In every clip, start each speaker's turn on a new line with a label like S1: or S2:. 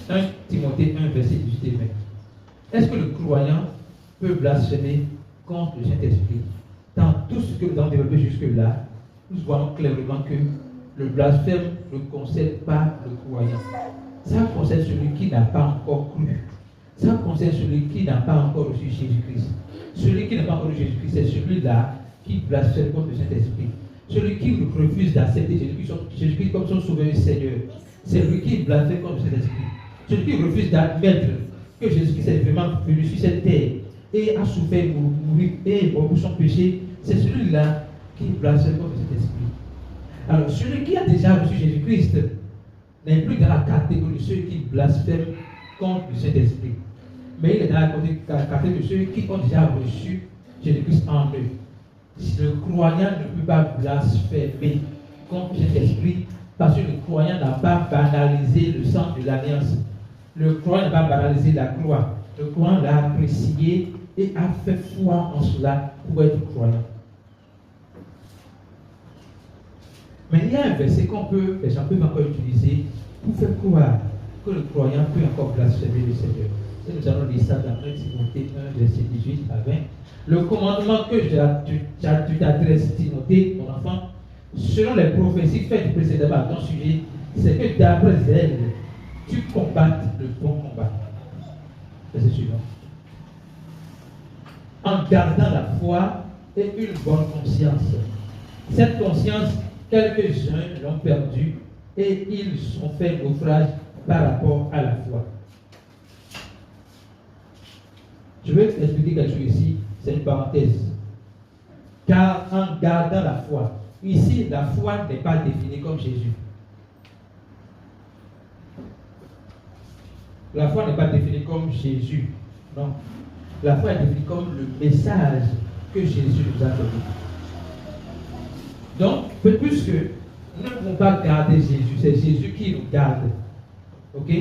S1: 1 Timothée 1, verset 18 et 20. Est-ce que le croyant peut blasphémer contre le Saint-Esprit? Dans tout ce que nous avons développé jusque-là, nous voyons clairement que le blasphème ne concerne pas le croyant. Ça concerne celui qui n'a pas encore cru. Ça concerne celui qui n'a pas encore reçu Jésus-Christ. Celui qui n'a pas encore reçu Jésus-Christ, c'est celui-là qui blasphème contre le Saint-Esprit. Celui qui refuse d'accepter Jésus-Christ comme son sauveur et Seigneur. C'est lui qui blasphème contre le Saint-Esprit. Celui qui refuse d'admettre que Jésus-Christ est vraiment venu sur cette terre et a souffert, mourir et pour son péché, c'est celui-là qui blasphème contre le Saint-Esprit. Alors, celui qui a déjà reçu Jésus-Christ n'est plus dans la catégorie de ceux qui blasphèment contre le Saint-Esprit. Mais il est dans la catégorie de ceux qui ont déjà reçu Jésus-Christ en eux. Le croyant ne peut pas blasphémer contre le Saint-Esprit parce que le croyant n'a pas banalisé le sang de l'alliance. Le croyant n'a pas banalisé la croix. Le croyant l'a apprécié et a fait foi en cela pour être croyant. Mais il y a un verset les gens peuvent encore utiliser pour faire croire que le croyant peut encore blasphémer le Seigneur. Et nous allons lire ça dans 1 Timothée 1, verset 18 à 20. Le commandement que tu t'adresses, Timothée, mon enfant, selon les prophéties faites précédemment à ton sujet, c'est que d'après elles, tu combattes le bon combat. Verset suivant. En gardant la foi et une bonne conscience. Cette conscience, quelques-uns l'ont perdue et ils ont fait naufrage par rapport à la foi. Je vais expliquer quelque chose ici, c'est une parenthèse. Car en gardant la foi, ici la foi n'est pas définie comme Jésus. La foi n'est pas définie comme Jésus, non. La foi est définie comme le message que Jésus nous a donné. Donc, puisque nous ne pouvons pas garder Jésus, c'est Jésus qui nous garde. Ok?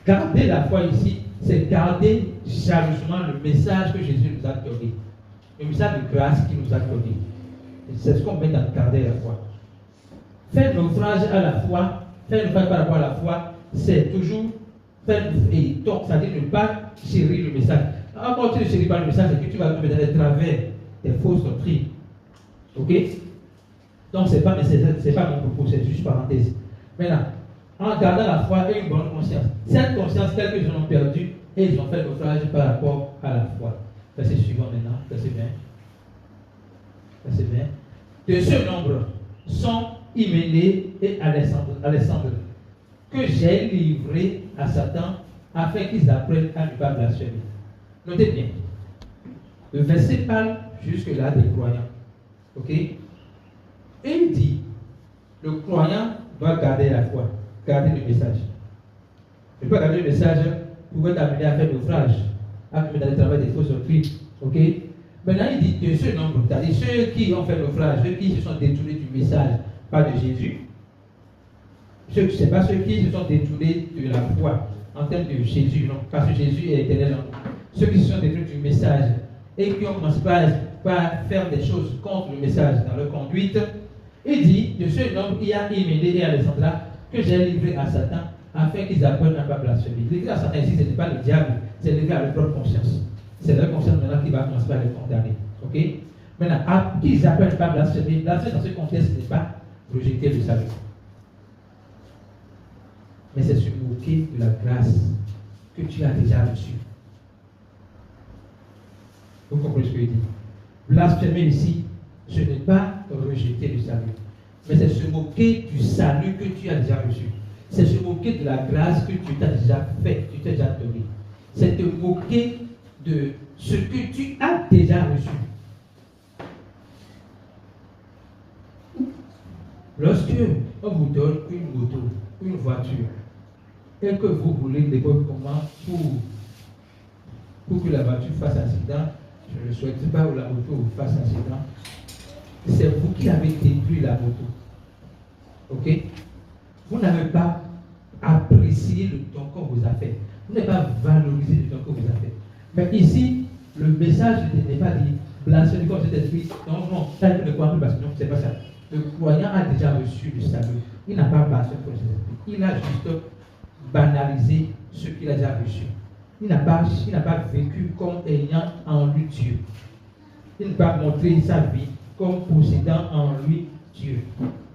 S1: Garder la foi ici, c'est garder jalousement le message que Jésus nous a donné. Le message de grâce qu'il nous a donné. C'est ce qu'on met dans garder la foi. Faire naufrage à la foi, faire naufrage par rapport à la foi, c'est toujours faire et donc, c'est-à-dire ne pas chérir le message. Quand tu ne chéris pas le message, c'est que tu vas tomber dans les travers des fausses doctrines. Ok? Donc, ce n'est pas mon propos, c'est juste parenthèse. Maintenant, en gardant la foi et une bonne conscience. Cette conscience, quelques-uns ont perdu et ils ont fait naufrage par rapport à la foi. Verset suivant maintenant, verset 20. Verset 20. De ce nombre sont Hyménée et Alexandre, que j'ai livré à Satan afin qu'ils apprennent à ne pas blasphémer. Notez bien. Le verset parle jusque-là des croyants. Ok? Et il dit, le croyant doit garder la foi, garder le message. Il ne peut pas garder le message pour être amené à faire naufrage, à mener dans le travail des fausses doctrines. Ok? Maintenant, il dit que ce nombre, c'est-à-dire ceux qui ont fait naufrage, ceux qui se sont détournés du message, pas de Jésus, ce n'est pas ceux qui se sont détournés de la foi en termes de Jésus, non, parce que Jésus est éternel en nous. Ceux qui se sont détournés du message et qui ont commencé par faire des choses contre le message dans leur conduite, il dit, de ce nombre, il y a Hyménée et Alexandra que j'ai livré à Satan afin qu'ils apprennent à ne pas blasphémer. Livré à Satan ici, ce n'est pas le diable, c'est livré à leur propre conscience. C'est leur conscience maintenant qui va commencer par les condamner. Ok? Maintenant, qu'ils apprennent à ne pas blasphémer, blasphémer dans ce contexte n'est pas rejeter le salut. Mais c'est se moquer de la grâce que tu as déjà reçue. Vous comprenez ce que il dit? Blasphémer ici, ce n'est pas rejeter le salut, mais c'est se moquer du salut que tu as déjà reçu. C'est se moquer de la grâce que tu t'as déjà fait, tu t'es déjà donné. C'est te moquer de ce que tu as déjà reçu. Lorsque on vous donne une moto, une voiture, et que vous voulez n'importe comment pour que la voiture fasse accident, je ne le souhaite pas, ou la moto fasse accident, c'est vous qui avez détruit la moto. Ok? Vous n'avez pas apprécié le don qu'on vous a fait. Vous n'avez pas valorisé le don qu'on vous a fait. Mais ici, le message n'est pas dit blasphémer comme cet esprit. Non, ça ne croit plus parce que non, c'est pas ça. Le croyant a déjà reçu le salut. Il n'a pas blasphémé comme cet esprit. Il a juste banalisé ce ce qu'il a déjà reçu. Il n'a pas vécu comme ayant en lui Dieu. Il n'a pas montré sa vie comme possédant en lui Dieu.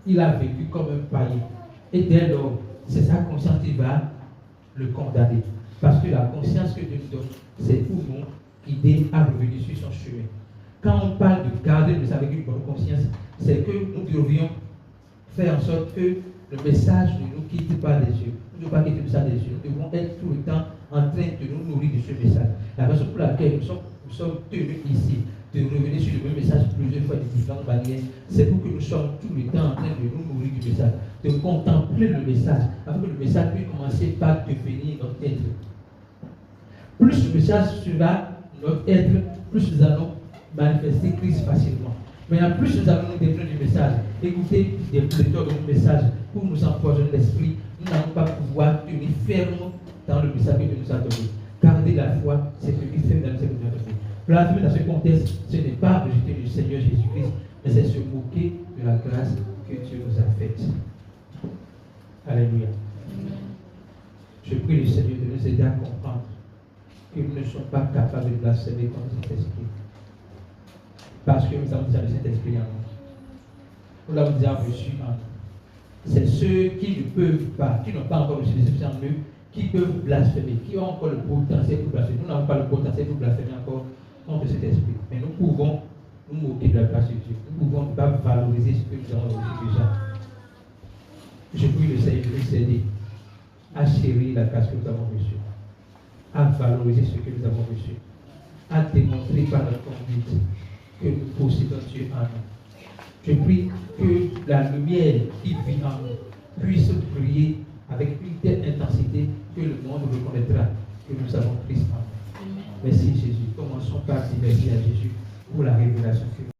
S1: Il a vécu comme un païen. Et dès lors, c'est sa conscience qui va le condamner. Parce que la conscience que Dieu nous donne, c'est pour nous guider à revenir sur son chemin. Quand on parle de garder le message avec une bonne conscience, c'est que nous devrions faire en sorte que le message ne nous quitte pas des yeux. Nous ne devons pas quitter le message des yeux. Nous devons être tout le temps en train de nous nourrir de ce message. La raison pour laquelle nous sommes tenus ici de revenir sur le même message plusieurs fois de différentes manières, c'est pour que nous soyons tout le temps en train de nous nourrir du message, de contempler le message, afin que le message puisse commencer par devenir notre être. Plus le message sera notre être, plus nous allons manifester Christ facilement. Maintenant, plus nous allons nous défendre du message, écouter des pléthores de messages pour nous empoisonner l'esprit, nous n'allons pas pouvoir tenir ferme dans le message que Dieu nous a donné. Garder la foi, c'est ce qui fait dans le Seigneur nous a donné. Blasphémer dans ce contexte, ce n'est pas rejeter le Seigneur Jésus-Christ, mais c'est se moquer de la grâce que Dieu nous a faite. Alléluia. Je prie le Seigneur de nous aider à comprendre que nous ne sommes pas capables de blasphémer contre cet esprit. Parce que nous avons déjà le Saint-Esprit en nous. Nous l'avons déjà reçu en nous. C'est ceux qui ne peuvent pas, qui n'ont pas encore reçu le Saint-Esprit en eux, qui peuvent blasphémer, qui ont encore le potentiel pour blasphémer. Nous n'avons pas le potentiel pour blasphémer encore contre cet esprit. Mais nous pouvons nous moquer de la grâce de Dieu. Nous ne pouvons pas valoriser ce que nous avons reçu déjà. Je prie le Seigneur de nous aider à chérir la grâce que nous avons reçue, à valoriser ce que nous avons reçu, à démontrer par notre conduite que nous possédons Dieu en nous. Je prie que la lumière qui vit en nous puisse briller avec une telle intensité que le monde reconnaîtra que nous avons Christ en nous. Merci Jésus. Commençons par dire merci à Jésus pour la révélation que